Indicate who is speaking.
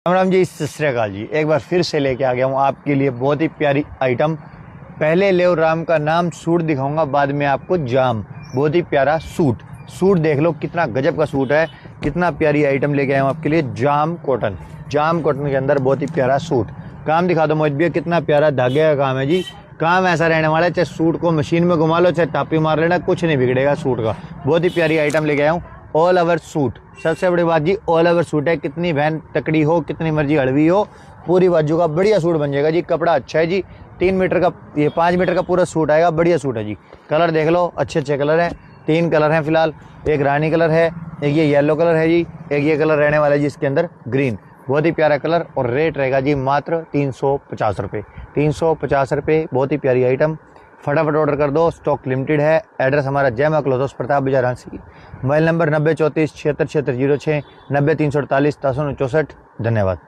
Speaker 1: राम राम जी, सत श्री अकाल जी। एक बार फिर से लेके आ गया हूँ आपके लिए बहुत ही प्यारी आइटम। पहले लेव राम का नाम सूट दिखाऊंगा, बाद में आपको जाम। बहुत ही प्यारा सूट देख लो, कितना गजब का सूट है, कितना प्यारी आइटम लेके आया हूँ आपके लिए। जाम कॉटन के अंदर बहुत ही प्यारा सूट। काम दिखा दो मोहित भैया, कितना प्यारा धागे का काम है जी। काम ऐसा रहने वाला है, चाहे सूट को मशीन में घुमा लो, चाहे टापी मार लेना, कुछ नहीं बिगड़ेगा सूट का। बहुत ही प्यारी आइटम लेके आया हूँ। ऑल ओवर सूट, सबसे बड़ी बात जी, ऑल ओवर सूट है। कितनी बहन तकड़ी हो, कितनी मर्जी हड़वी हो, पूरी बाजू का बढ़िया सूट बन जाएगा जी। कपड़ा अच्छा है जी। 3 मीटर का, ये 5 मीटर का पूरा सूट आएगा। बढ़िया सूट है जी। कलर देख लो, अच्छे कलर हैं। 3 कलर हैं फिलहाल। एक रानी कलर है, एक ये येलो कलर है जी, एक ये कलर रहने वाला है जी इसके अंदर ग्रीन। बहुत ही प्यारा कलर। और रेट रहेगा जी मात्र 350 रुपये। 350 रुपये, बहुत ही प्यारी आइटम। फटाफट ऑर्डर कर दो, स्टॉक लिमिटेड है। एड्रेस हमारा जय मां क्लॉथ्स, प्रताप बाजार रांची। Mobile number 9034 76 7606, 90 348 6364। धन्यवाद।